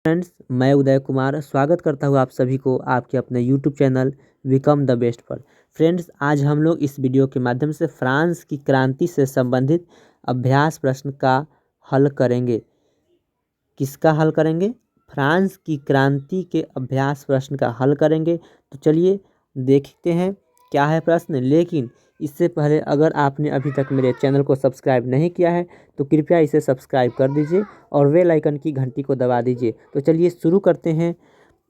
Friends, मैं उदय कुमार स्वागत करता हूँ आप सभी को आपके अपने YouTube channel become the best पर। फ्रेंड्स, आज हम लोग इस वीडियो के माध्यम से फ्रांस की क्रांति से संबंधित अभ्यास प्रश्न का हल करेंगे। किसका हल करेंगे? फ्रांस की क्रांति के अभ्यास प्रश्न का हल करेंगे। तो चलिए देखते हैं क्या है प्रश्न। लेकिन इससे पहले अगर आपने अभी तक मेरे चैनल को सब्सक्राइब नहीं किया है तो कृपया इसे सब्सक्राइब कर दीजिए और बेल आइकन की घंटी को दबा दीजिए। तो चलिए शुरू करते हैं।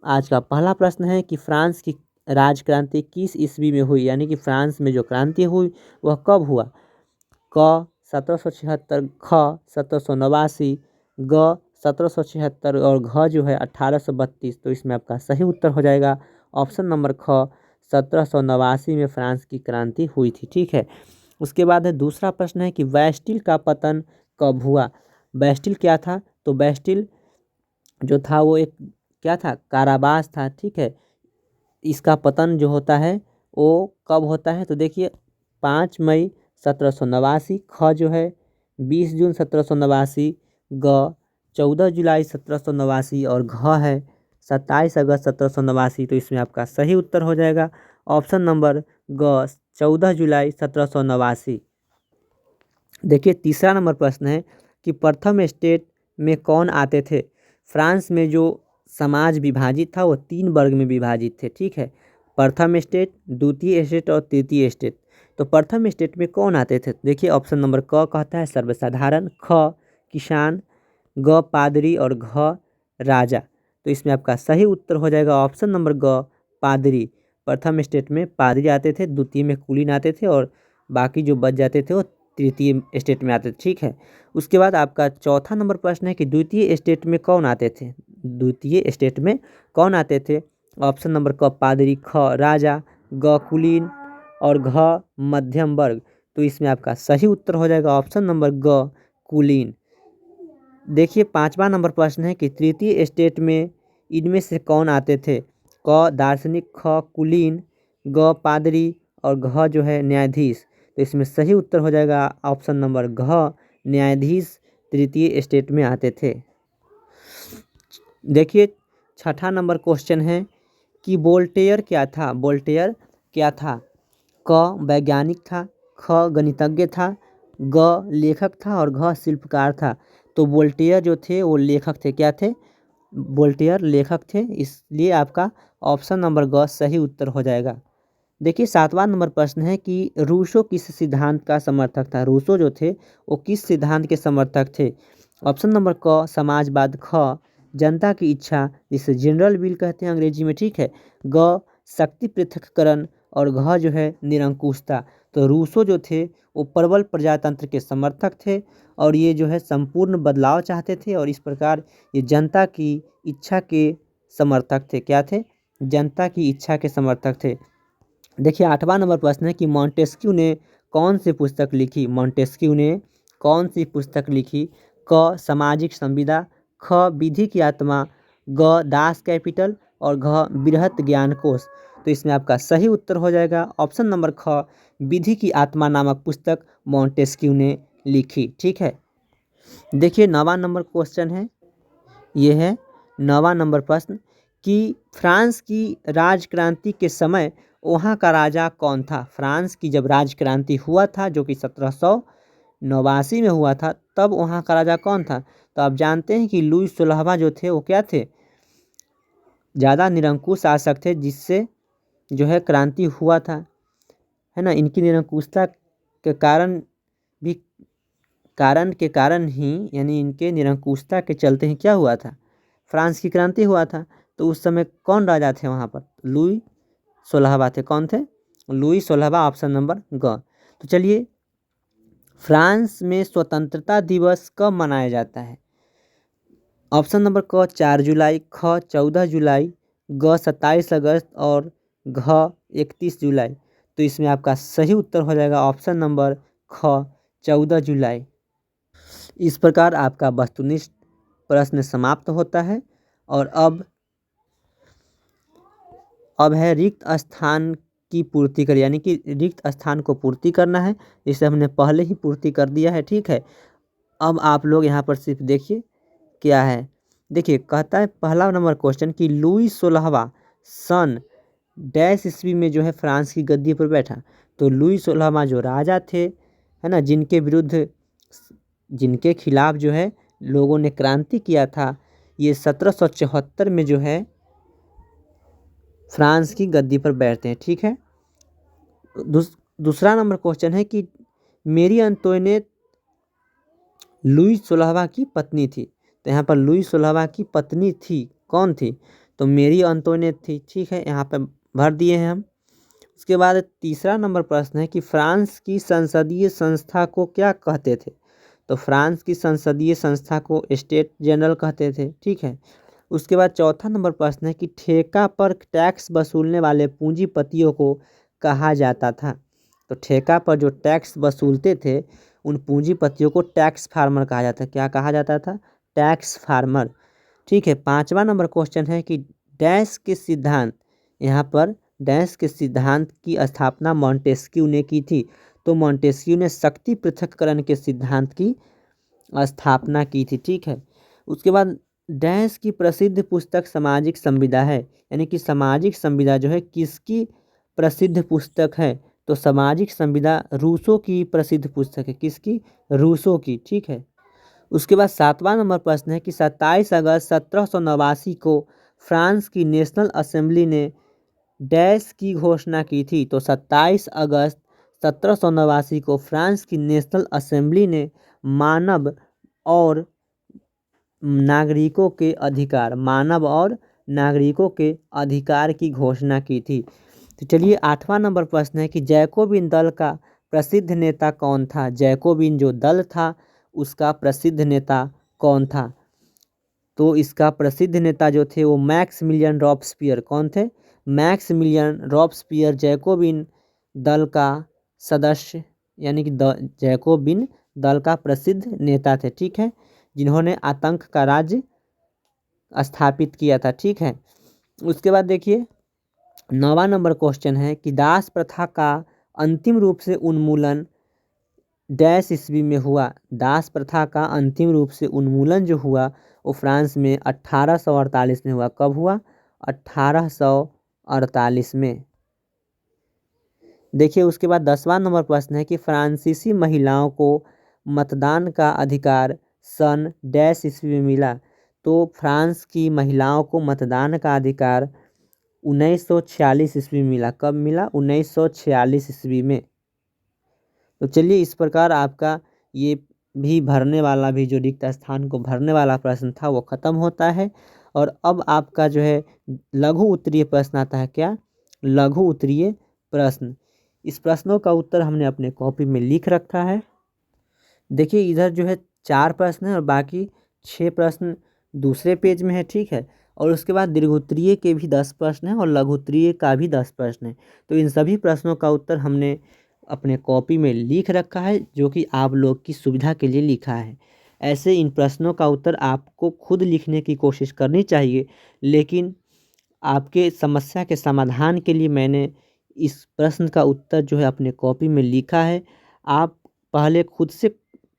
आज का पहला प्रश्न है कि फ्रांस की राजक्रांति किस ईस्वी में हुई, यानी कि फ्रांस में जो क्रांति हुई वह कब हुआ? क 1776, ख 1789, ग 1776 और घ जो है 1832। तो इसमें आपका सही उत्तर हो जाएगा ऑप्शन नंबर ख 1789 में फ्रांस की क्रांति हुई थी। ठीक है। उसके बाद है दूसरा प्रश्न है कि बैस्टिल का पतन कब हुआ? बैस्टिल क्या था? तो बैस्टिल जो था वो एक क्या था? कारावास था। ठीक है। इसका पतन जो होता है वो कब होता है? तो देखिए 5 मई 1789, ख जो है 20 जून 1789, ग 14 जुलाई 1789 और घ है 27 अगस्त 1789। तो इसमें आपका सही उत्तर हो जाएगा ऑप्शन नंबर ग 14 जुलाई 1789। देखिए तीसरा नंबर प्रश्न है कि प्रथम स्टेट में कौन आते थे? फ्रांस में जो समाज विभाजित था वो 3 वर्ग में विभाजित थे। ठीक है। प्रथम स्टेट, द्वितीय स्टेट और तृतीय स्टेट। तो प्रथम स्टेट में कौन आते थे? देखिए ऑप्शन नंबर क कहता है सर्वसाधारण, ख किसान, ग पादरी और घ राजा। तो इसमें आपका सही उत्तर हो जाएगा ऑप्शन नंबर ग पादरी। प्रथम स्टेट में पादरी आते थे, द्वितीय में कुलीन आते थे और बाकी जो बच जाते थे वो तृतीय स्टेट में आते थे। ठीक है। उसके बाद आपका चौथा नंबर प्रश्न है कि द्वितीय स्टेट में कौन आते थे? द्वितीय स्टेट में कौन आते थे? ऑप्शन नंबर क पादरी, ख राजा, ग कुलीन और घ मध्यम वर्ग। तो इसमें आपका सही उत्तर हो जाएगा ऑप्शन नंबर ग कुलीन। देखिए पांचवा नंबर प्रश्न है कि तृतीय स्टेट में इनमें से कौन आते थे? क दार्शनिक, ख कुलीन, ग पादरी और घ जो है न्यायाधीश। तो इसमें सही उत्तर हो जाएगा ऑप्शन नंबर घ न्यायाधीश तृतीय स्टेट में आते थे। देखिए छठा नंबर क्वेश्चन है कि वोल्टेयर क्या था? वोल्टेयर क्या था? क वैज्ञानिक था, ख गणितज्ञ था, ग लेखक था और घ शिल्पकार था। तो वोल्टेयर जो थे वो लेखक थे। क्या थे? वोल्टेयर लेखक थे, इसलिए आपका ऑप्शन नंबर ग सही उत्तर हो जाएगा। देखिए सातवां नंबर प्रश्न है कि रूसो किस सिद्धांत का समर्थक था? रूसो जो थे वो किस सिद्धांत के समर्थक थे? ऑप्शन नंबर क समाजवाद, ख जनता की इच्छा जिसे जनरल विल कहते हैं अंग्रेजी में। ठीक है। ग शक्ति पृथक्करण और घ जो है निरंकुशता। तो रूसो जो थे वो प्रबल प्रजातंत्र के समर्थक थे और ये जो है संपूर्ण बदलाव चाहते थे और इस प्रकार ये जनता की इच्छा के समर्थक थे। क्या थे? जनता की इच्छा के समर्थक थे। देखिए आठवां नंबर प्रश्न है कि मॉन्टेस्क्यू ने कौन सी पुस्तक लिखी? मॉन्टेस्क्यू ने कौन सी पुस्तक लिखी? क सामाजिक संविदा, ख विधि की आत्मा, ग दास कैपिटल और घ बृहत ज्ञानकोश। तो इसमें आपका सही उत्तर हो जाएगा ऑप्शन नंबर ख विधि की आत्मा नामक पुस्तक मॉन्टेस्क्यू ने लिखी। ठीक है। देखिए 9वां नंबर क्वेश्चन है, ये है 9वां नंबर प्रश्न कि फ्रांस की राजक्रांति के समय वहाँ का राजा कौन था? फ्रांस की जब राजक्रांति हुआ था जो कि 1789 में हुआ था, तब वहाँ का राजा कौन था? तो आप जानते हैं कि लुई 16वां जो थे वो क्या थे? ज़्यादा निरंकुश शासक थे, जिससे जो है क्रांति हुआ था, है ना। इनकी निरंकुशता के कारण भी कारण ही यानी इनके निरंकुशता के चलते ही क्या हुआ था? फ्रांस की क्रांति हुआ था। तो उस समय कौन राजा थे वहाँ पर? लुई 16वां थे। कौन थे? लुई 16वां, ऑप्शन नंबर ग। तो चलिए फ्रांस में स्वतंत्रता दिवस कब मनाया जाता है? ऑप्शन नंबर क 4 जुलाई, ख 14 जुलाई, ग 27 अगस्त और घ 31 जुलाई। तो इसमें आपका सही उत्तर हो जाएगा ऑप्शन नंबर ख 14 जुलाई। इस प्रकार आपका वस्तुनिष्ठ प्रश्न समाप्त होता है और अब है रिक्त स्थान की पूर्ति कर, यानी कि रिक्त स्थान को पूर्ति करना है, जिसे हमने पहले ही पूर्ति कर दिया है। ठीक है। अब आप लोग यहाँ पर सिर्फ देखिए क्या है देखिए कहता है पहला नंबर क्वेश्चन कि लुई 16वां सन डैश ईस्वी में जो है फ्रांस की गद्दी पर बैठा। तो लुई 16वां जो राजा थे, है ना, जिनके विरुद्ध, जिनके खिलाफ जो है लोगों ने क्रांति किया था, ये 1774 में जो है फ्रांस की गद्दी पर बैठते हैं। ठीक है। दूसरा नंबर क्वेश्चन है कि मेरी अंतोइनेट लुई 16वां की पत्नी थी। तो यहाँ पर लुई 16वां की पत्नी थी, कौन थी? तो मेरी अंतोइनेट थी। ठीक है, यहाँ पर भर दिए हैं हम। उसके बाद तीसरा नंबर प्रश्न है कि फ्रांस की संसदीय संस्था को क्या कहते थे? तो फ्रांस की संसदीय संस्था को स्टेट जनरल कहते थे। ठीक है। उसके बाद चौथा नंबर प्रश्न है कि ठेका पर टैक्स वसूलने वाले पूंजीपतियों को कहा जाता था। तो ठेका पर जो टैक्स वसूलते थे उन पूंजीपतियों को टैक्स फार्मर कहा जाता है। क्या कहा जाता था? Tax farmer. ठीक है। पांचवा नंबर क्वेश्चन है कि डैश के सिद्धांत, यहाँ पर डैश के सिद्धांत की स्थापना मॉन्टेस्क्यू ने की थी। तो मॉन्टेस्क्यू ने शक्ति पृथक्करण के सिद्धांत की स्थापना की थी। ठीक है। उसके बाद डैश की प्रसिद्ध पुस्तक सामाजिक संविदा है, यानी कि सामाजिक संविदा जो है किसकी प्रसिद्ध पुस्तक है? तो सामाजिक संविदा रूसो की प्रसिद्ध पुस्तक है। किसकी? रूसो की। ठीक है। उसके बाद सातवां नंबर प्रश्न है कि 27 अगस्त 1789 को फ्रांस की नेशनल असेंबली ने डैश की घोषणा की थी। तो 27 अगस्त 1789 को फ्रांस की नेशनल असेंबली ने मानव और नागरिकों के अधिकार, मानव और नागरिकों के अधिकार की घोषणा की थी। तो चलिए आठवां नंबर प्रश्न है कि जैकोबिन दल का प्रसिद्ध नेता कौन था? जैकोबिन जो दल था उसका प्रसिद्ध नेता कौन था? तो इसका प्रसिद्ध नेता जो थे वो मैक्समिलियन रॉबस्पियर। कौन थे? मैक्समिलियन रॉबस्पियर जैकोबिन दल का सदस्य, यानी कि जैकोबिन दल का प्रसिद्ध नेता थे। ठीक है। जिन्होंने आतंक का राज्य स्थापित किया था। ठीक है। उसके बाद देखिए 9वां नंबर क्वेश्चन है कि दास प्रथा का अंतिम रूप से उन्मूलन डैश ईस्वी में हुआ। दास प्रथा का अंतिम रूप से उन्मूलन जो हुआ वो फ्रांस में 1848 में हुआ। कब हुआ? 1848 में। देखिए उसके बाद 10वां नंबर प्रश्न है कि फ्रांसीसी महिलाओं को मतदान का अधिकार सन डैश ईस्वी में मिला। तो फ्रांस की महिलाओं को मतदान का अधिकार 1946 ईस्वी में मिला। कब मिला? 1946 ईस्वी में। तो चलिए इस प्रकार आपका ये भी भरने वाला भी जो रिक्त स्थान को भरने वाला प्रश्न था वो खत्म होता है। और अब आपका जो है लघु उत्तरीय प्रश्न आता है। क्या? लघु उत्तरीय प्रश्न। इस प्रश्नों का उत्तर हमने अपने कॉपी में लिख रखा है। देखिए इधर जो है 4 प्रश्न है और बाकी 6 प्रश्न दूसरे पेज में है। ठीक है। और उसके बाद दीर्घोत्तरीय के भी 10 प्रश्न हैं और लघुत्तरीय का भी 10 प्रश्न है। तो इन सभी प्रश्नों का उत्तर हमने अपने कॉपी में लिख रखा है, जो कि आप लोग की सुविधा के लिए लिखा है। ऐसे इन प्रश्नों का उत्तर आपको खुद लिखने की कोशिश करनी चाहिए, लेकिन आपके समस्या के समाधान के लिए मैंने इस प्रश्न का उत्तर जो है अपने कॉपी में लिखा है। आप पहले खुद से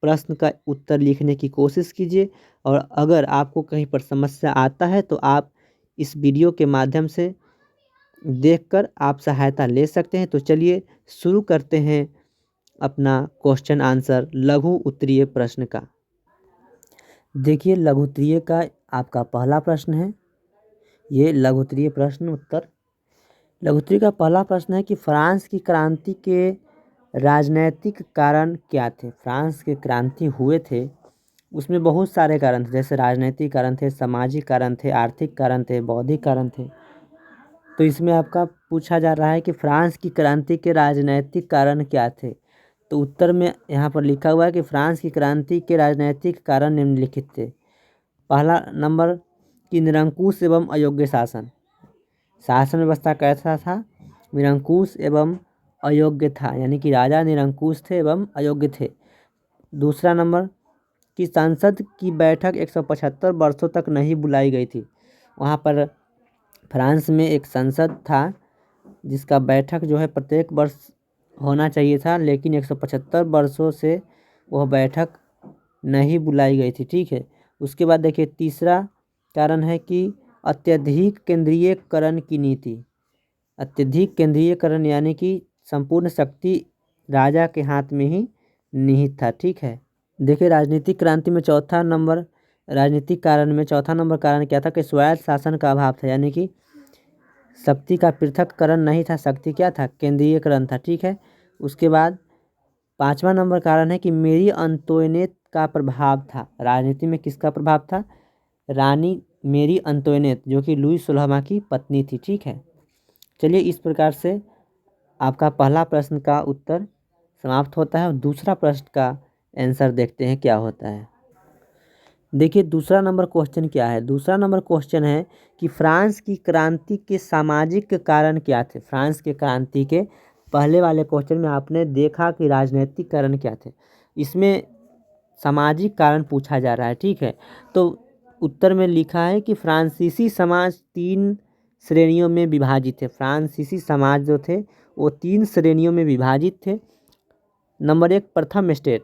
प्रश्न का उत्तर लिखने की कोशिश कीजिए और अगर आपको कहीं पर समस्या आता है तो आप इस वीडियो के माध्यम से देखकर आप सहायता ले सकते हैं। तो चलिए शुरू करते हैं अपना क्वेश्चन आंसर लघु उत्तरीय प्रश्न का। देखिए लघु उत्तरीय का आपका पहला प्रश्न है। ये लघु उत्तरीय प्रश्न उत्तर। लघु उत्तरीय का पहला प्रश्न है कि फ्रांस की क्रांति के राजनैतिक कारण क्या थे? फ्रांस के क्रांति हुए थे उसमें बहुत सारे कारण थे, जैसे राजनीतिक कारण थे, सामाजिक कारण थे, आर्थिक कारण थे, बौद्धिक कारण थे। तो इसमें आपका पूछा जा रहा है कि फ्रांस की क्रांति के राजनैतिक कारण क्या थे? तो उत्तर में यहाँ पर लिखा हुआ है कि फ्रांस की क्रांति के राजनैतिक कारण निम्नलिखित थे। पहला नंबर कि निरंकुश एवं अयोग्य शासन। शासन व्यवस्था कैसा था? निरंकुश एवं अयोग्य था, यानी कि राजा निरंकुश थे एवं अयोग्य थे। दूसरा नंबर कि संसद की बैठक 175 वर्षों तक नहीं बुलाई गई थी। वहाँ पर फ्रांस में एक संसद था जिसका बैठक जो है प्रत्येक वर्ष होना चाहिए था, लेकिन 175 वर्षों से वह बैठक नहीं बुलाई गई थी। ठीक है। उसके बाद देखिए तीसरा कारण है कि अत्यधिक केंद्रीयकरण की नीति। अत्यधिक केंद्रीयकरण यानी कि संपूर्ण शक्ति राजा के हाथ में ही निहित था। ठीक है, देखिए राजनीतिक क्रांति में चौथा नंबर कारण क्या था कि स्वायत्त शासन का अभाव था, यानी कि शक्ति का पृथक्करण नहीं था, शक्ति क्या था, केंद्रीयकरण था। ठीक है, उसके बाद 5वां नंबर कारण है कि मेरी अंतोइनेट का प्रभाव था। राजनीति में किसका प्रभाव था, रानी मेरी अंतोइनेट जो कि लुई 16वां की पत्नी थी। ठीक है, चलिए इस प्रकार से आपका पहला प्रश्न का उत्तर समाप्त होता है और दूसरा प्रश्न का आंसर देखते हैं क्या होता है। देखिए दूसरा नंबर क्वेश्चन क्या है। दूसरा नंबर क्वेश्चन है कि फ्रांस की क्रांति के सामाजिक कारण क्या थे। फ्रांस के क्रांति के पहले वाले क्वेश्चन में आपने देखा कि राजनीतिक कारण क्या थे, इसमें सामाजिक कारण पूछा जा रहा है। ठीक है, तो उत्तर में लिखा है कि फ्रांसीसी समाज 3 श्रेणियों में विभाजित थे। फ्रांसीसी समाज जो थे वो 3 श्रेणियों में विभाजित थे। नंबर 1 प्रथम स्टेट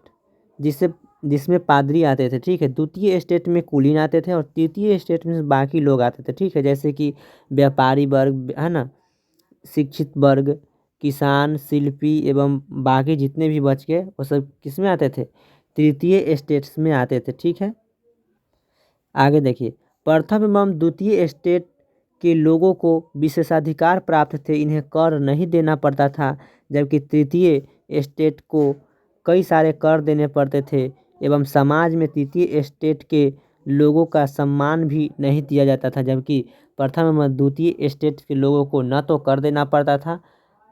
जिसमें पादरी आते थे। ठीक है, द्वितीय स्टेट में कुलीन आते थे और तृतीय स्टेट में बाकी लोग आते थे। ठीक है, जैसे कि व्यापारी वर्ग है ना, शिक्षित वर्ग, किसान, शिल्पी एवं बाकी जितने भी बच गए वो सब किस में आते थे, तृतीय स्टेट्स में आते थे। ठीक है, आगे देखिए, प्रथम एवं द्वितीय स्टेट के लोगों को विशेषाधिकार प्राप्त थे, इन्हें कर नहीं देना पड़ता था, जबकि तृतीय स्टेट को कई सारे कर देने पड़ते थे एवं समाज में तृतीय स्टेट के लोगों का सम्मान भी नहीं दिया जाता था, जबकि प्रथम एवं द्वितीय स्टेट के लोगों को न तो कर देना पड़ता था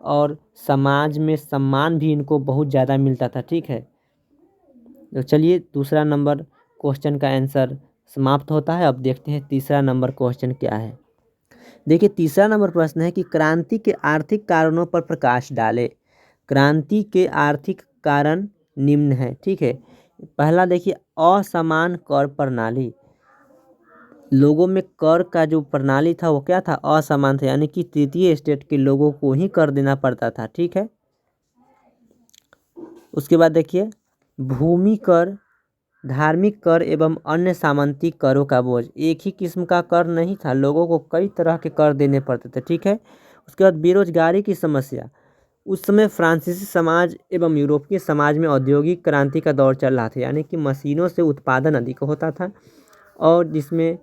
और समाज में सम्मान भी इनको बहुत ज़्यादा मिलता था। ठीक है, तो चलिए दूसरा नंबर क्वेश्चन का आंसर समाप्त होता है। अब देखते हैं तीसरा नंबर क्वेश्चन क्या है। देखिए तीसरा नंबर प्रश्न है कि क्रांति के आर्थिक कारणों पर प्रकाश डाले। क्रांति के आर्थिक कारण निम्न है। ठीक है, पहला देखिए असमान कर प्रणाली। लोगों में कर का जो प्रणाली था वो क्या था, असमान था, यानी कि तृतीय स्टेट के लोगों को ही कर देना पड़ता था। ठीक है, उसके बाद देखिए भूमि कर, धार्मिक कर एवं अन्य सामंती करों का बोझ। एक ही किस्म का कर नहीं था, लोगों को कई तरह के कर देने पड़ते थे। ठीक है, उसके बाद बेरोजगारी की समस्या। उस समय फ्रांसीसी समाज एवं यूरोपीय समाज में औद्योगिक क्रांति का दौर चल रहा था, यानी कि मशीनों से उत्पादन अधिक होता था और जिसमें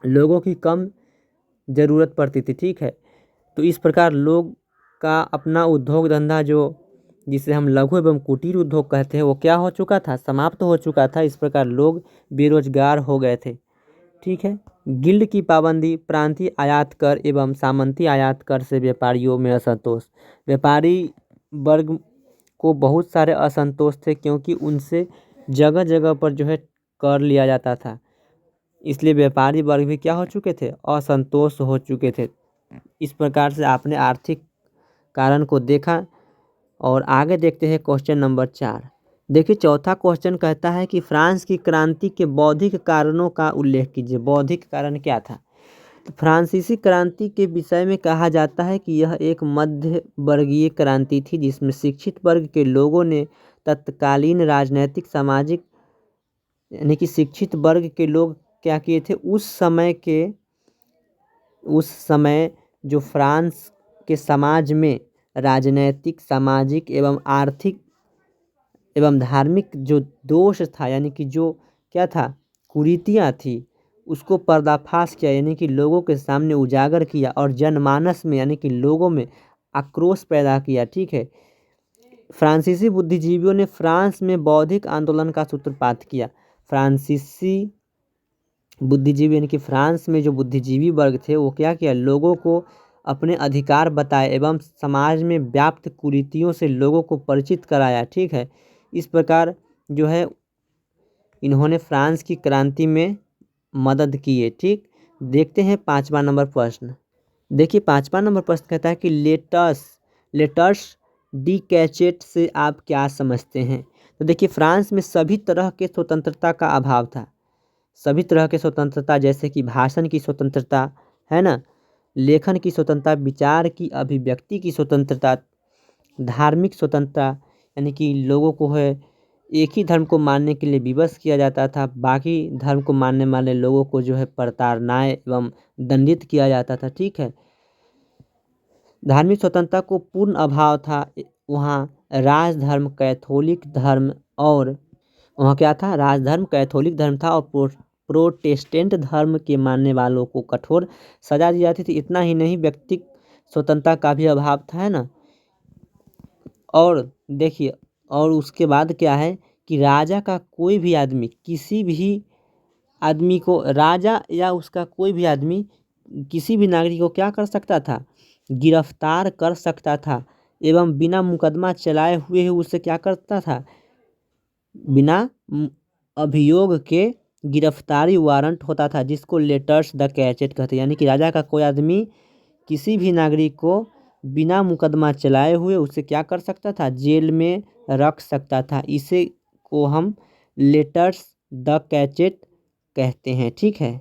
लोगों की कम ज़रूरत पड़ती थी। ठीक है, तो इस प्रकार लोग का अपना उद्योग धंधा जो जिसे हम लघु एवं कुटीर उद्योग कहते हैं वो क्या हो चुका था, समाप्त हो चुका था। इस प्रकार लोग बेरोजगार हो गए थे। ठीक है, गिल्ड की पाबंदी, प्रांतीय आयात कर एवं सामंती आयात कर से व्यापारियों में असंतोष। व्यापारी वर्ग को बहुत सारे असंतोष थे क्योंकि उनसे जगह जगह पर जो है कर लिया जाता था, इसलिए व्यापारी वर्ग भी क्या हो चुके थे, असंतोष हो चुके थे। इस प्रकार से आपने आर्थिक कारण को देखा और आगे देखते हैं क्वेश्चन नंबर 4। देखिए चौथा क्वेश्चन कहता है कि फ्रांस की क्रांति के बौद्धिक कारणों का उल्लेख कीजिए। बौद्धिक कारण क्या था, तो फ्रांसीसी क्रांति के विषय में कहा जाता है कि यह एक मध्य वर्गीय क्रांति थी जिसमें शिक्षित वर्ग के लोगों ने तत्कालीन राजनैतिक सामाजिक, यानी कि शिक्षित वर्ग के लोग क्या किए थे उस समय जो फ्रांस के समाज में राजनैतिक, सामाजिक एवं आर्थिक एवं धार्मिक जो दोष था, यानी कि जो क्या था, कुरीतियाँ थी, उसको पर्दाफाश किया, यानी कि लोगों के सामने उजागर किया और जनमानस में यानी कि लोगों में आक्रोश पैदा किया। ठीक है, फ्रांसीसी बुद्धिजीवियों ने फ्रांस में बौद्धिक आंदोलन का सूत्रपात किया। फ्रांसीसी बुद्धिजीवी यानी कि फ्रांस में जो बुद्धिजीवी वर्ग थे वो क्या किया, लोगों को अपने अधिकार बताए एवं समाज में व्याप्त कुरीतियों से लोगों को परिचित कराया। ठीक है, इस प्रकार जो है इन्होंने फ्रांस की क्रांति में मदद की है। ठीक, देखते हैं 5वां नंबर प्रश्न। देखिए 5वां नंबर प्रश्न कहता है कि लेटर्स डी कैचेट से आप क्या समझते हैं। तो देखिए फ्रांस में सभी तरह के स्वतंत्रता का अभाव था। सभी तरह के स्वतंत्रता जैसे कि भाषण की स्वतंत्रता है ना, लेखन की स्वतंत्रता, विचार की अभिव्यक्ति की स्वतंत्रता, धार्मिक स्वतंत्रता, यानी कि लोगों को है एक ही धर्म को मानने के लिए विवश किया जाता था, बाकी धर्म को मानने वाले लोगों को जो है प्रताड़नाएं एवं दंडित किया जाता था। ठीक है, धार्मिक स्वतंत्रता को पूर्ण अभाव था। वहाँ राजधर्म कैथोलिक धर्म और वहाँ क्या था, राजधर्म कैथोलिक धर्म था और प्रोटेस्टेंट धर्म के मानने वालों को कठोर सजा दी जाती थी। इतना ही नहीं, व्यक्ति स्वतंत्रता का भी अभाव था, है ना। और देखिए, और उसके बाद क्या है कि राजा का कोई भी आदमी, किसी भी आदमी को, राजा या उसका कोई भी आदमी किसी भी नागरिक को क्या कर सकता था, गिरफ्तार कर सकता था एवं बिना मुकदमा चलाए हुए ही उसे क्या करता था, बिना अभियोग के गिरफ्तारी वारंट होता था, जिसको लेटर्स द कैचेट कहते हैं। यानी कि राजा का कोई आदमी किसी भी नागरिक को बिना मुकदमा चलाए हुए उसे क्या कर सकता था, जेल में रख सकता था। इसे को हम लेटर्स द कैचेट कहते हैं। ठीक है,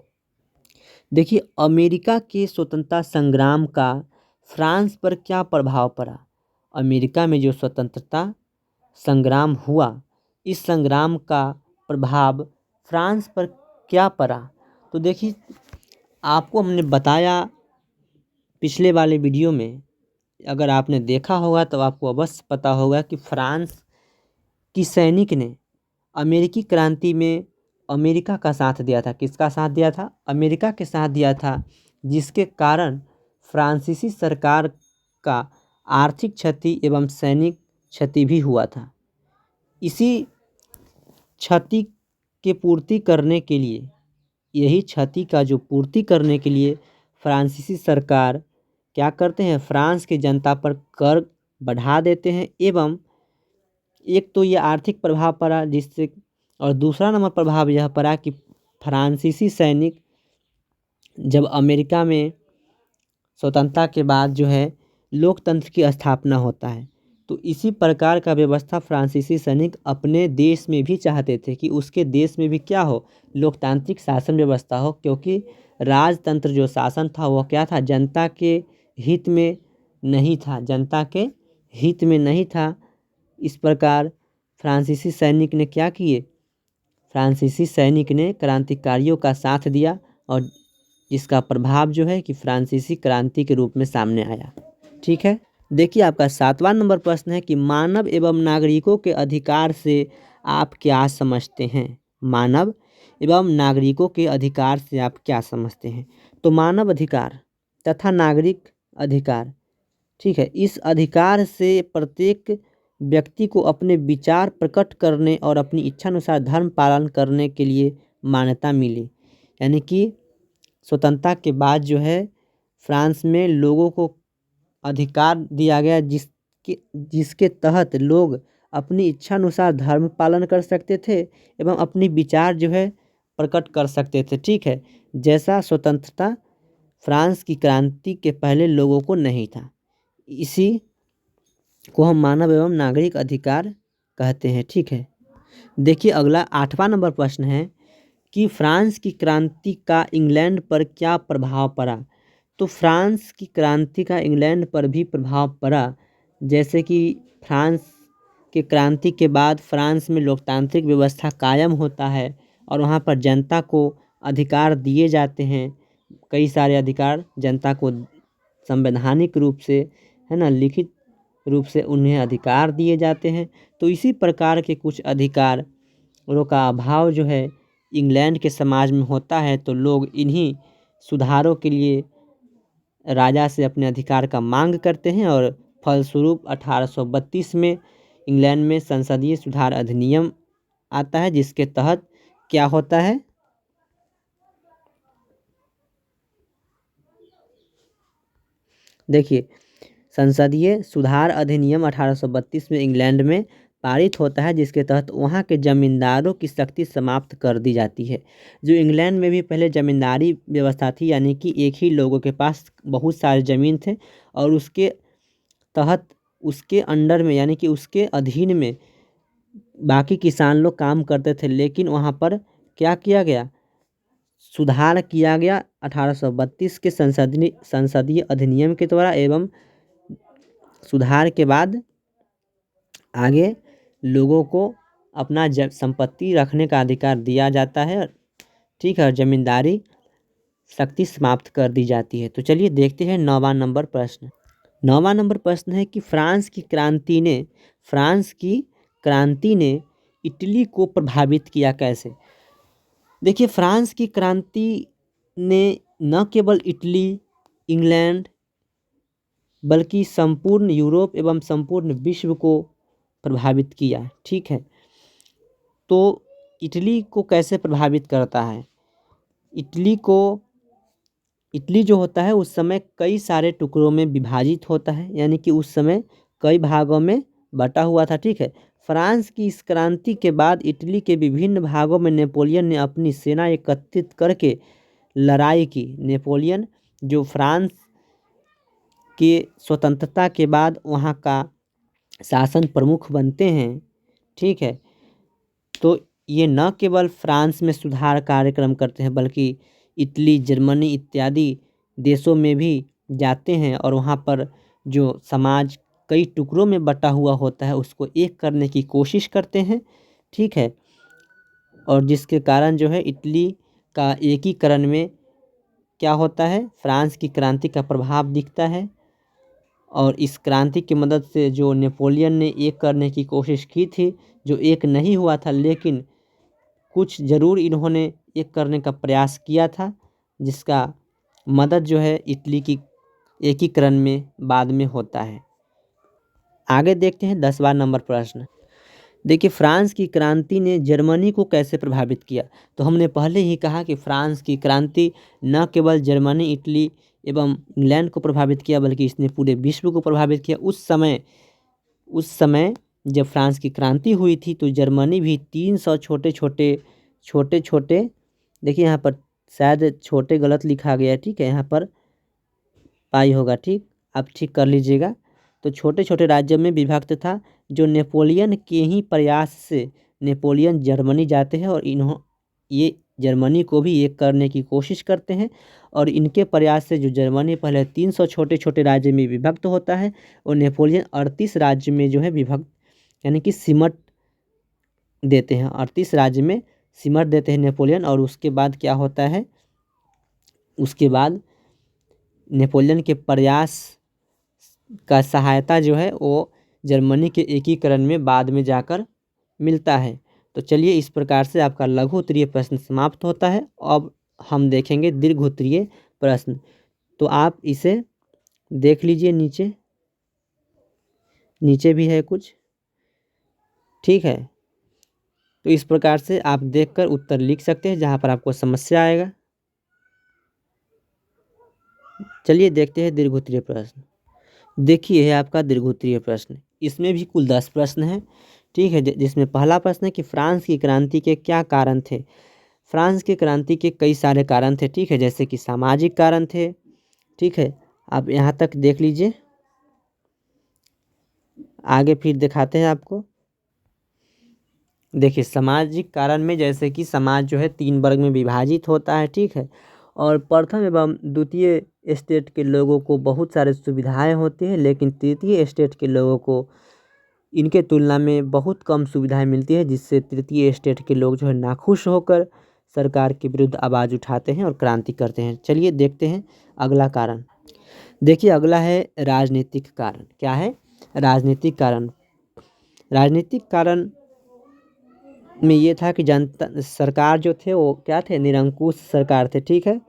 देखिए अमेरिका के स्वतंत्रता संग्राम का फ्रांस पर क्या प्रभाव पड़ा। अमेरिका में जो स्वतंत्रता संग्राम हुआ, इस संग्राम का प्रभाव फ्रांस पर क्या पड़ा। तो देखिए, आपको हमने बताया पिछले वाले वीडियो में, अगर आपने देखा होगा तो आपको अवश्य पता होगा कि फ्रांस की सैनिक ने अमेरिकी क्रांति में अमेरिका का साथ दिया था। किसका साथ दिया था, अमेरिका के साथ दिया था, जिसके कारण फ्रांसीसी सरकार का आर्थिक क्षति एवं सैनिक क्षति भी हुआ था। इसी क्षति के पूर्ति करने के लिए, यही क्षति का जो पूर्ति करने के लिए फ्रांसीसी सरकार क्या करते हैं, फ्रांस की जनता पर कर बढ़ा देते हैं। एवं एक तो ये आर्थिक प्रभाव पड़ा जिससे, और दूसरा नंबर प्रभाव यह पड़ा कि फ्रांसीसी सैनिक जब अमेरिका में स्वतंत्रता के बाद जो है लोकतंत्र की स्थापना होता है, तो इसी प्रकार का व्यवस्था फ्रांसीसी सैनिक अपने देश में भी चाहते थे कि उसके देश में भी क्या हो, लोकतांत्रिक शासन व्यवस्था हो, क्योंकि राजतंत्र जो शासन था वह क्या था, जनता के हित में नहीं था, जनता के हित में नहीं था। इस प्रकार फ्रांसीसी सैनिक ने क्या किए, फ्रांसीसी सैनिक ने क्रांतिकारियों का साथ दिया और इसका प्रभाव जो है कि फ्रांसीसी क्रांति के रूप में सामने आया। ठीक है, देखिए आपका 7वां नंबर प्रश्न है कि मानव एवं नागरिकों के अधिकार से आप क्या समझते हैं। मानव एवं नागरिकों के अधिकार से आप क्या समझते हैं। तो मानव अधिकार तथा नागरिक अधिकार, ठीक है, इस अधिकार से प्रत्येक व्यक्ति को अपने विचार प्रकट करने और अपनी इच्छानुसार धर्म पालन करने के लिए मान्यता मिली। यानी कि स्वतंत्रता के बाद जो है फ्रांस में लोगों को अधिकार दिया गया जिसके तहत लोग अपनी इच्छानुसार धर्म पालन कर सकते थे एवं अपनी विचार जो है प्रकट कर सकते थे। ठीक है, जैसा स्वतंत्रता फ्रांस की क्रांति के पहले लोगों को नहीं था। इसी को हम मानव एवं नागरिक अधिकार कहते हैं। ठीक है, देखिए अगला 8वां नंबर प्रश्न है कि फ्रांस की क्रांति का इंग्लैंड पर क्या प्रभाव पड़ा। तो फ्रांस की क्रांति का इंग्लैंड पर भी प्रभाव पड़ा। जैसे कि फ्रांस के क्रांति के बाद फ्रांस में लोकतांत्रिक व्यवस्था कायम होता है और वहाँ पर जनता को अधिकार दिए जाते हैं। कई सारे अधिकार जनता को संवैधानिक रूप से, है ना, लिखित रूप से उन्हें अधिकार दिए जाते हैं। तो इसी प्रकार के कुछ अधिकारों का अभाव जो है इंग्लैंड के समाज में होता है, तो लोग इन्हीं सुधारों के लिए राजा से अपने अधिकार का मांग करते हैं और फलस्वरूप 1832 में इंग्लैंड में संसदीय सुधार अधिनियम आता है, जिसके तहत क्या होता है, देखिए संसदीय सुधार अधिनियम 1832 में इंग्लैंड में पारित होता है, जिसके तहत वहाँ के जमींदारों की शक्ति समाप्त कर दी जाती है। जो इंग्लैंड में भी पहले जमींदारी व्यवस्था थी, यानी कि एक ही लोगों के पास बहुत सारे ज़मीन थे और उसके तहत उसके अंडर में, यानी कि उसके अधीन में बाकी किसान लोग काम करते थे। लेकिन वहाँ पर क्या किया गया, सुधार किया गया 1832 के संसदीय अधिनियम के द्वारा। एवं सुधार के बाद आगे लोगों को अपना संपत्ति रखने का अधिकार दिया जाता है, ठीक है, और जमींदारी शक्ति समाप्त कर दी जाती है। तो चलिए देखते हैं 9वां नंबर प्रश्न। 9वां नंबर प्रश्न है कि फ्रांस की क्रांति ने इटली को प्रभावित किया कैसे। देखिए, फ्रांस की क्रांति ने न केवल इटली, इंग्लैंड, बल्कि संपूर्ण यूरोप एवं संपूर्ण विश्व को प्रभावित किया, ठीक है। तो इटली को कैसे प्रभावित करता है? इटली जो होता है उस समय कई सारे टुकड़ों में विभाजित होता है, यानी कि उस समय कई भागों में बटा हुआ था, ठीक है। फ्रांस की इस क्रांति के बाद इटली के विभिन्न भागों में नेपोलियन ने अपनी सेना एकत्रित करके लड़ाई की। नेपोलियन जो फ्रांस के स्वतंत्रता के बाद वहाँ का शासन प्रमुख बनते हैं, ठीक है। तो ये न केवल फ्रांस में सुधार कार्यक्रम करते हैं बल्कि इटली, जर्मनी इत्यादि देशों में भी जाते हैं और वहाँ पर जो समाज कई टुकड़ों में बटा हुआ होता है उसको एक करने की कोशिश करते हैं, ठीक है। और जिसके कारण जो है इटली का एकीकरण में क्या होता है, फ्रांस की क्रांति का प्रभाव दिखता है। और इस क्रांति की मदद से जो नेपोलियन ने एक करने की कोशिश की थी, जो एक नहीं हुआ था, लेकिन कुछ ज़रूर इन्होंने एक करने का प्रयास किया था, जिसका मदद जो है इटली की एकीकरण में बाद में होता है। आगे देखते हैं 10वां नंबर प्रश्न। देखिए, फ्रांस की क्रांति ने जर्मनी को कैसे प्रभावित किया। तो हमने पहले ही कहा कि फ्रांस की क्रांति न केवल जर्मनी, इटली एवं इंग्लैंड को प्रभावित किया बल्कि इसने पूरे विश्व को प्रभावित किया। उस समय जब फ्रांस की क्रांति हुई थी तो जर्मनी भी 300 छोटे छोटे, देखिए यहाँ पर शायद छोटे गलत लिखा गया है, ठीक है, यहाँ पर पाई होगा, ठीक, आप ठीक कर लीजिएगा। तो छोटे छोटे राज्यों में विभक्त था। जो नेपोलियन के ही प्रयास से नेपोलियन जर्मनी जाते हैं और ये जर्मनी को भी एक करने की कोशिश करते हैं और इनके प्रयास से जो जर्मनी पहले 300 छोटे छोटे राज्य में विभक्त होता है और नेपोलियन 38 राज्य में जो है विभक्त, यानी कि सिमट देते हैं, 38 राज्य में सिमट देते हैं नेपोलियन। और उसके बाद क्या होता है, उसके बाद नेपोलियन के प्रयास का सहायता जो है वो जर्मनी के एकीकरण में बाद में जाकर मिलता है। तो चलिए, इस प्रकार से आपका लघु उत्तरीय प्रश्न समाप्त होता है। अब हम देखेंगे दीर्घ उत्तरीय प्रश्न। तो आप इसे देख लीजिए, नीचे भी है कुछ, ठीक है। तो इस प्रकार से आप देखकर उत्तर लिख सकते हैं जहाँ पर आपको समस्या आएगा। चलिए देखते हैं दीर्घ उत्तरीय प्रश्न। देखिए है आपका दीर्घ उत्तरीय प्रश्न। इसमें भी कुल 10 प्रश्न हैं, ठीक है, जिसमें पहला प्रश्न है कि फ्रांस की क्रांति के क्या कारण थे। फ्रांस की क्रांति के कई सारे कारण थे, ठीक है, जैसे कि सामाजिक कारण थे, ठीक है। आप यहाँ तक देख लीजिए, आगे फिर दिखाते हैं आपको। देखिए, सामाजिक कारण में जैसे कि समाज जो है 3 वर्ग में विभाजित होता है, ठीक है। और प्रथम एवं द्वितीय स्टेट के लोगों को बहुत सारे सुविधाएं होती हैं, लेकिन तृतीय स्टेट के लोगों को इनके तुलना में बहुत कम सुविधाएं मिलती है, जिससे तृतीय स्टेट के लोग जो है नाखुश होकर सरकार के विरुद्ध आवाज़ उठाते हैं और क्रांति करते हैं। चलिए देखते हैं अगला कारण। देखिए, अगला है राजनीतिक कारण। क्या है? राजनीतिक कारण। राजनीतिक कारण में ये था कि जनता सरकार जो थे वो क्या थे, निरंकुश सरकार थे, ठीक है।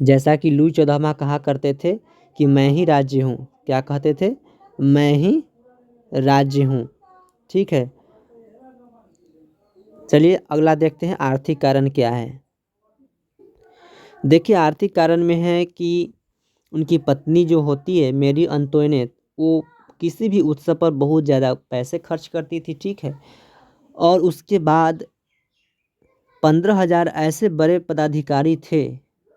जैसा कि लुई 14वां कहा करते थे कि मैं ही राज्य हूँ। क्या कहते थे? मैं ही राज्य हूँ, ठीक है। चलिए अगला देखते हैं आर्थिक कारण क्या है। देखिए, आर्थिक कारण में है कि उनकी पत्नी जो होती है मेरी अंतोइनेट, वो किसी भी उत्सव पर बहुत ज़्यादा पैसे खर्च करती थी, ठीक है। और उसके बाद 15,000 ऐसे बड़े पदाधिकारी थे,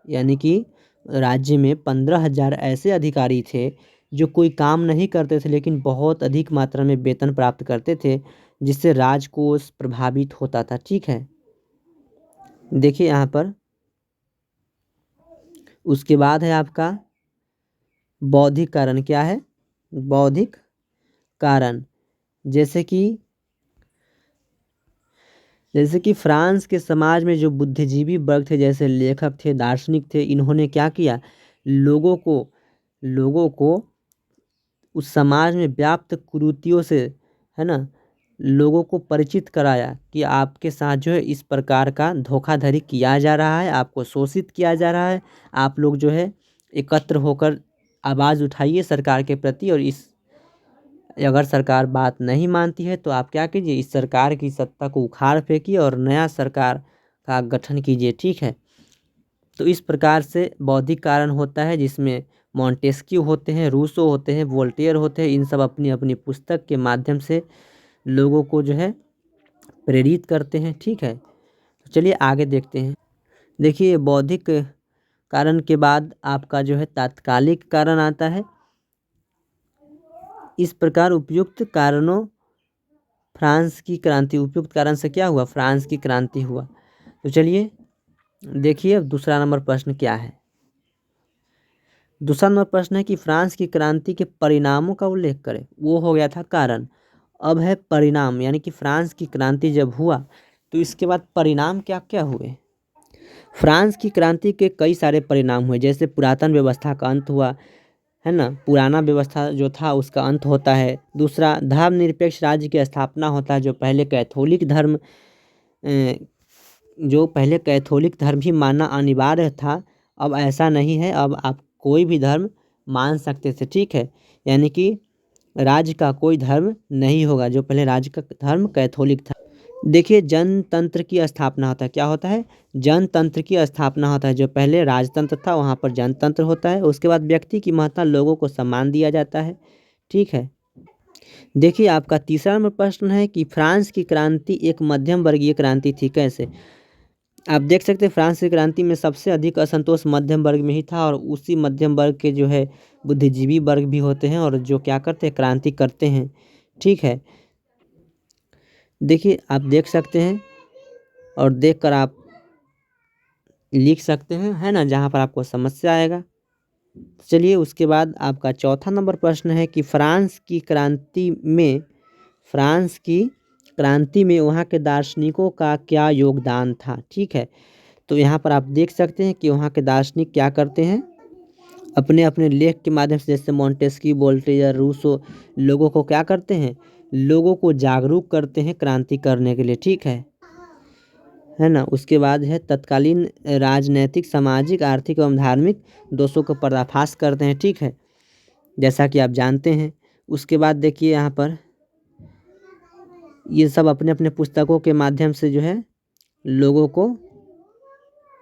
यानी कि राज्य में 15,000 ऐसे अधिकारी थे जो कोई काम नहीं करते थे लेकिन बहुत अधिक मात्रा में वेतन प्राप्त करते थे, जिससे राजकोष प्रभावित होता था, ठीक है। देखिए यहाँ पर उसके बाद है आपका बौद्धिक कारण। क्या है? बौद्धिक कारण। जैसे कि जैसे कि फ्रांस के समाज में जो बुद्धिजीवी वर्ग थे, जैसे लेखक थे, दार्शनिक थे, इन्होंने क्या किया, लोगों को उस समाज में व्याप्त कुरीतियों से, है ना, लोगों को परिचित कराया कि आपके साथ जो है इस प्रकार का धोखाधड़ी किया जा रहा है, आपको शोषित किया जा रहा है। आप लोग जो है एकत्र होकर आवाज़ उठाइए सरकार के प्रति, और इस अगर सरकार बात नहीं मानती है तो आप क्या कीजिए, इस सरकार की सत्ता को उखाड़ फेंकिए और नया सरकार का गठन कीजिए। ठीक है। तो इस प्रकार से बौद्धिक कारण होता है, जिसमें मॉन्टेस्क्यू होते हैं, रूसो होते हैं, वोल्टेयर होते हैं। इन सब अपनी अपनी पुस्तक के माध्यम से लोगों को जो है प्रेरित करते हैं। ठीक है। तो चलिए आगे देखते हैं। देखिए, बौद्धिक कारण के बाद आपका जो है तात्कालिक कारण आता है। इस प्रकार उपयुक्त कारणों फ्रांस की क्रांति, उपयुक्त कारण से क्या हुआ, फ्रांस की क्रांति हुआ। तो चलिए देखिए अब दूसरा नंबर प्रश्न क्या है। दूसरा नंबर प्रश्न है कि फ्रांस की क्रांति के परिणामों का उल्लेख करें। वो हो गया था कारण, अब है परिणाम, यानी कि फ्रांस की क्रांति जब हुआ तो इसके बाद परिणाम क्या क्या हुए। फ्रांस की क्रांति के कई सारे परिणाम हुए, जैसे पुरातन व्यवस्था का अंत हुआ, है ना, पुराना व्यवस्था जो था उसका अंत होता है। दूसरा, धर्मनिरपेक्ष राज्य की स्थापना होता है। जो पहले कैथोलिक धर्म ही मानना अनिवार्य था, अब ऐसा नहीं है, अब आप कोई भी धर्म मान सकते थे। ठीक है। यानी कि राज्य का कोई धर्म नहीं होगा, जो पहले राज्य का धर्म कैथोलिक था। देखिए, जनतंत्र की स्थापना होता है। क्या होता है, जनतंत्र की स्थापना होता है। जो पहले राजतंत्र था वहाँ पर जनतंत्र होता है। उसके बाद व्यक्ति की महत्ता, लोगों को सम्मान दिया जाता है। ठीक है। देखिए, आपका तीसरा नंबर प्रश्न है कि फ्रांस की क्रांति एक मध्यम वर्गीय क्रांति थी, कैसे। आप देख सकते हैं फ्रांस की क्रांति में सबसे अधिक असंतोष मध्यम वर्ग में ही था, और उसी मध्यम वर्ग के जो है बुद्धिजीवी वर्ग भी होते हैं, और जो क्या करते हैं, क्रांति करते हैं। ठीक है। देखिए, आप देख सकते हैं और देखकर आप लिख सकते हैं, है ना, जहाँ पर आपको समस्या आएगा। चलिए उसके बाद आपका चौथा नंबर प्रश्न है कि फ्रांस की क्रांति में वहाँ के दार्शनिकों का क्या योगदान था। ठीक है। तो यहाँ पर आप देख सकते हैं कि वहाँ के दार्शनिक क्या करते हैं, अपने अपने लेख के माध्यम से, जैसे मॉन्टेस्क्यू, वोल्टेयर, रूसो, लोगों को क्या करते हैं, लोगों को जागरूक करते हैं क्रांति करने के लिए। ठीक है ना। उसके बाद है तत्कालीन राजनैतिक, सामाजिक, आर्थिक एवं धार्मिक दोषों को पर्दाफाश करते हैं। ठीक है, जैसा कि आप जानते हैं। उसके बाद देखिए यहाँ पर ये सब अपने अपने पुस्तकों के माध्यम से जो है लोगों को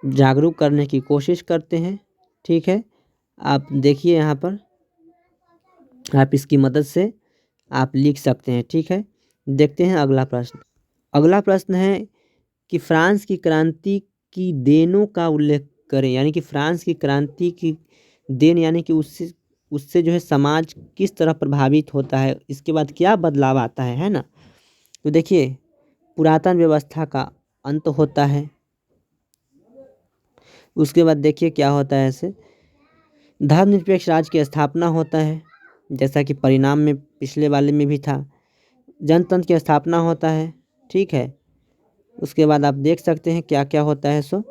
जागरूक करने की कोशिश करते हैं। ठीक है। आप देखिए यहाँ पर, आप इसकी मदद से आप लिख सकते हैं। ठीक है। देखते हैं अगला प्रश्न। अगला प्रश्न है कि फ्रांस की क्रांति की देनों का उल्लेख करें। यानी कि फ्रांस की क्रांति की देन, यानी कि उससे उससे जो है समाज किस तरह प्रभावित होता है, इसके बाद क्या बदलाव आता है ना। तो देखिए, पुरातन व्यवस्था का अंत होता है। उसके बाद देखिए क्या होता है, ऐसे धर्मनिरपेक्ष राज्य की स्थापना होता है, जैसा कि परिणाम में पिछले वाले में भी था। जनतंत्र की स्थापना होता है। ठीक है। उसके बाद आप देख सकते हैं क्या क्या होता है। सो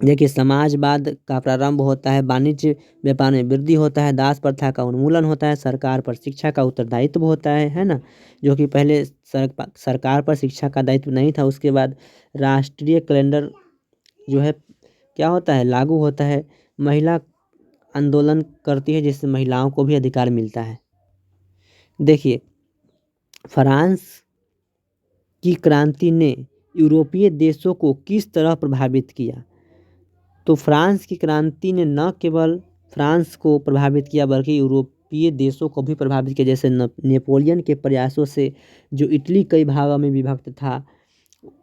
देखिए, समाजवाद का प्रारंभ होता है, वाणिज्य व्यापार में वृद्धि होता है, दास प्रथा का उन्मूलन होता है, सरकार पर शिक्षा का उत्तरदायित्व होता है ना, जो कि पहले सरकार पर शिक्षा का दायित्व नहीं था। उसके बाद राष्ट्रीय कैलेंडर जो है क्या होता है, लागू होता है। महिला आंदोलन करती है, जिससे महिलाओं को भी अधिकार मिलता है। देखिए, फ्रांस की क्रांति ने यूरोपीय देशों को किस तरह प्रभावित किया। तो फ्रांस की क्रांति ने न केवल फ्रांस को प्रभावित किया, बल्कि यूरोपीय देशों को भी प्रभावित किया। जैसे नेपोलियन के प्रयासों से जो इटली कई भागों में विभक्त था,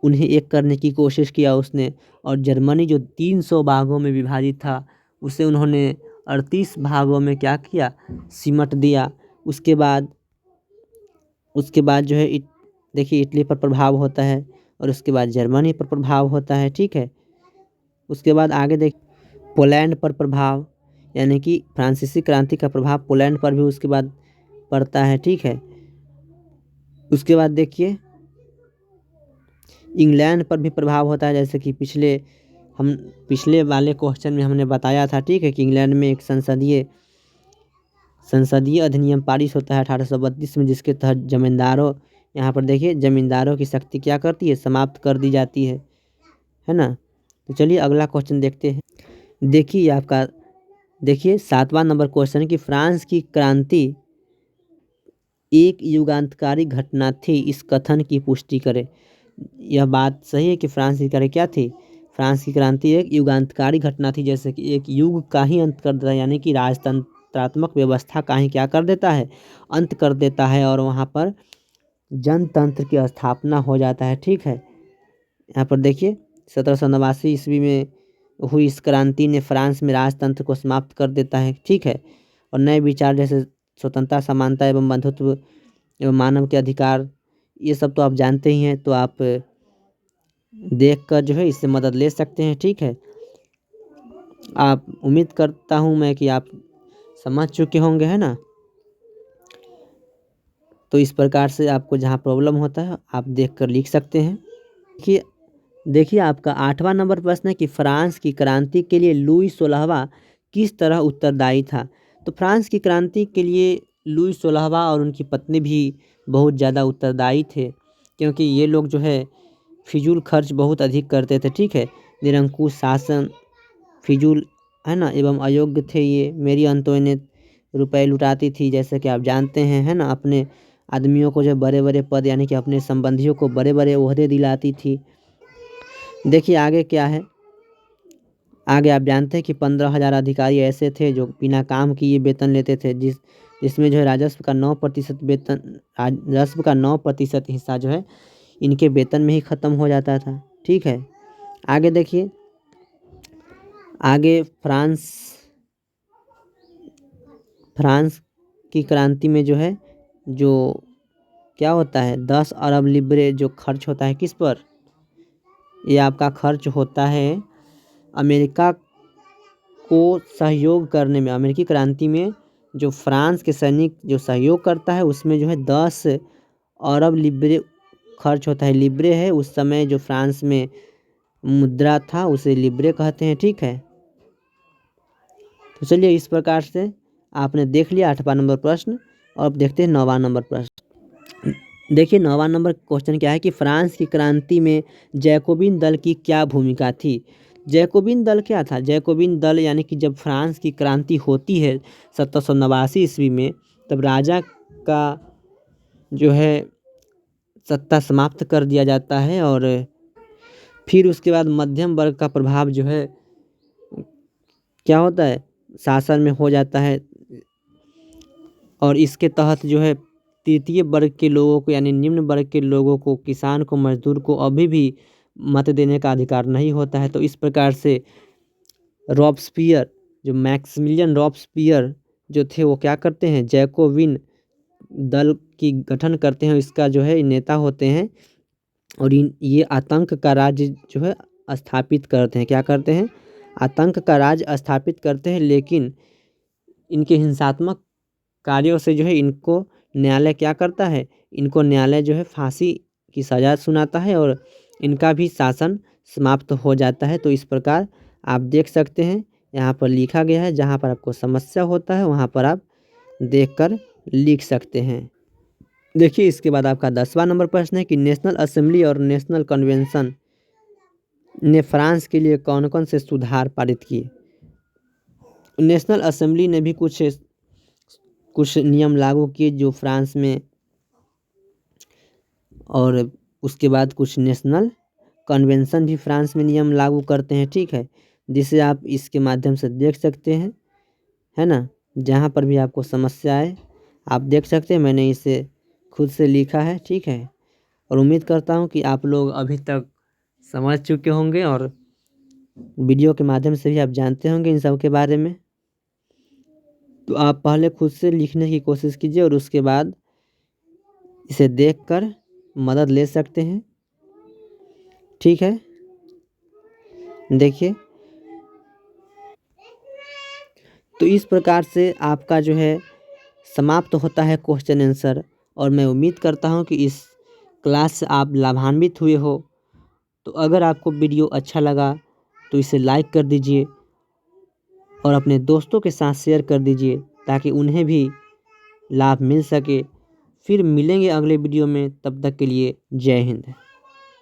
उन्हें एक करने की कोशिश किया उसने, और जर्मनी जो 300 भागों में विभाजित था, उसे उन्होंने 38 भागों में क्या किया, सिमट दिया। उसके बाद जो है देखिए, इटली पर प्रभाव होता है, और उसके बाद जर्मनी पर प्रभाव होता है। ठीक है। उसके बाद आगे देख, पोलैंड पर प्रभाव, यानी कि फ्रांसीसी क्रांति का प्रभाव पोलैंड पर भी उसके बाद पड़ता है। ठीक है। उसके बाद देखिए इंग्लैंड पर भी प्रभाव होता है, जैसे कि पिछले वाले क्वेश्चन में हमने बताया था, ठीक है, कि इंग्लैंड में एक संसदीय अधिनियम पारित होता है 1832 में, जिसके तहत जमींदारों, यहाँ पर देखिए, जमींदारों की शक्ति क्या करती है, समाप्त कर दी जाती है ना। तो चलिए अगला क्वेश्चन देखते हैं। देखिए 7वां नंबर क्वेश्चन कि फ्रांस की क्रांति एक युगांतकारी घटना थी, इस कथन की पुष्टि करें। यह बात सही है कि फ्रांस की क्रांति क्या थी? फ्रांस की क्रांति एक युगांतकारी घटना थी, जैसे कि एक युग का ही अंत कर देता है, यानी कि राजतंत्रात्मक व्यवस्था का ही क्या कर देता है, अंत कर देता है, और वहाँ पर जनतंत्र की स्थापना हो जाता है, ठीक है। यहाँ पर देखिए 1789 ईस्वी में हुई इस क्रांति ने फ्रांस में राजतंत्र को समाप्त कर देता है, ठीक है, और नए विचार जैसे स्वतंत्रता, समानता एवं बंधुत्व एवं मानव के अधिकार, ये सब तो आप जानते ही हैं, तो आप देख कर जो है इससे मदद ले सकते हैं, ठीक है। आप उम्मीद करता हूँ मैं कि आप समझ चुके होंगे, है ना। तो इस प्रकार से आपको जहाँ प्रॉब्लम होता है आप देख कर लिख सकते हैं। देखिए आपका 8वां नंबर प्रश्न है कि फ्रांस की क्रांति के लिए लुई 16वां किस तरह उत्तरदायी था। तो फ्रांस की क्रांति के लिए लुई 16वां और उनकी पत्नी भी बहुत ज़्यादा उत्तरदायी थे, क्योंकि ये लोग जो है फिजूल खर्च बहुत अधिक करते थे, ठीक है, निरंकुश शासन, फिजूल, है ना, एवं अयोग्य थे ये। मेरी अंतोनेट रुपए लुटाती थी, जैसे कि आप जानते हैं, है ना, अपने आदमियों को जो बड़े बड़े पद, यानी कि अपने संबंधियों को बड़े बड़े ओहदे दिलाती थी। देखिए आगे क्या है, आगे आप जानते हैं कि 15,000 अधिकारी ऐसे थे जो बिना काम किए वेतन लेते थे, जिसमें जो है राजस्व का 9% हिस्सा जो है इनके वेतन में ही ख़त्म हो जाता था, ठीक है। आगे देखिए, आगे फ्रांस की क्रांति में जो है, जो क्या होता है, 10 अरब लिब्रे जो खर्च होता है किस पर, ये आपका खर्च होता है अमेरिका को सहयोग करने में। अमेरिकी क्रांति में जो फ्रांस के सैनिक जो सहयोग करता है, उसमें जो है 10 अरब लिब्रे खर्च होता है। लिब्रे है उस समय जो फ्रांस में मुद्रा था, उसे लिब्रे कहते हैं, ठीक है। तो चलिए इस प्रकार से आपने देख लिया 8वां नंबर प्रश्न। और अब देखते हैं 9वां नंबर प्रश्न। देखिए 9वां नंबर क्वेश्चन क्या है कि फ्रांस की क्रांति में जैकोबिन दल की क्या भूमिका थी। जैकोबिन दल क्या था? जैकोबिन दल यानी कि जब फ्रांस की क्रांति होती है 1789 ईस्वी में, तब राजा का जो है सत्ता समाप्त कर दिया जाता है, और फिर उसके बाद मध्यम वर्ग का प्रभाव जो है क्या होता है, शासन में हो जाता है, और इसके तहत जो है तृतीय वर्ग के लोगों को, यानी निम्न वर्ग के लोगों को, किसान को, मजदूर को अभी भी मत देने का अधिकार नहीं होता है। तो इस प्रकार से रॉबस्पियर, जो मैक्सिमिलियन रॉबस्पियर जो थे, वो क्या करते हैं, जैकोबिन दल की गठन करते हैं, इसका जो है नेता होते हैं, और ये आतंक का राज्य जो है स्थापित करते हैं। क्या करते हैं? आतंक का राज स्थापित करते हैं, लेकिन इनके हिंसात्मक कार्यों से जो है इनको न्यायालय क्या करता है, इनको न्यायालय जो है फांसी की सज़ा सुनाता है, और इनका भी शासन समाप्त हो जाता है। तो इस प्रकार आप देख सकते हैं, यहाँ पर लिखा गया है, जहाँ पर आपको समस्या होता है वहाँ पर आप देखकर लिख सकते हैं। देखिए इसके बाद आपका 10वां नंबर प्रश्न है कि नेशनल असेंबली और नेशनल कन्वेंशन ने फ्रांस के लिए कौन कौन से सुधार पारित किए। नेशनल असेंबली ने भी कुछ नियम लागू किए जो फ्रांस में, और उसके बाद कुछ नेशनल कन्वेंशन भी फ्रांस में नियम लागू करते हैं, ठीक है, जिसे आप इसके माध्यम से देख सकते हैं, है ना। जहाँ पर भी आपको समस्या आए आप देख सकते हैं, मैंने इसे खुद से लिखा है, ठीक है, और उम्मीद करता हूँ कि आप लोग अभी तक समझ चुके होंगे, और वीडियो के माध्यम से भी आप जानते होंगे इन सब के बारे में। तो आप पहले खुद से लिखने की कोशिश कीजिए, और उसके बाद इसे देखकर मदद ले सकते हैं, ठीक है। देखिए तो इस प्रकार से आपका जो है समाप्त होता है क्वेश्चन आंसर, और मैं उम्मीद करता हूँ कि इस क्लास से आप लाभान्वित हुए हो, तो अगर आपको वीडियो अच्छा लगा तो इसे लाइक कर दीजिए और अपने दोस्तों के साथ शेयर कर दीजिए ताकि उन्हें भी लाभ मिल सके। फिर मिलेंगे अगले वीडियो में, तब तक के लिए जय हिंद।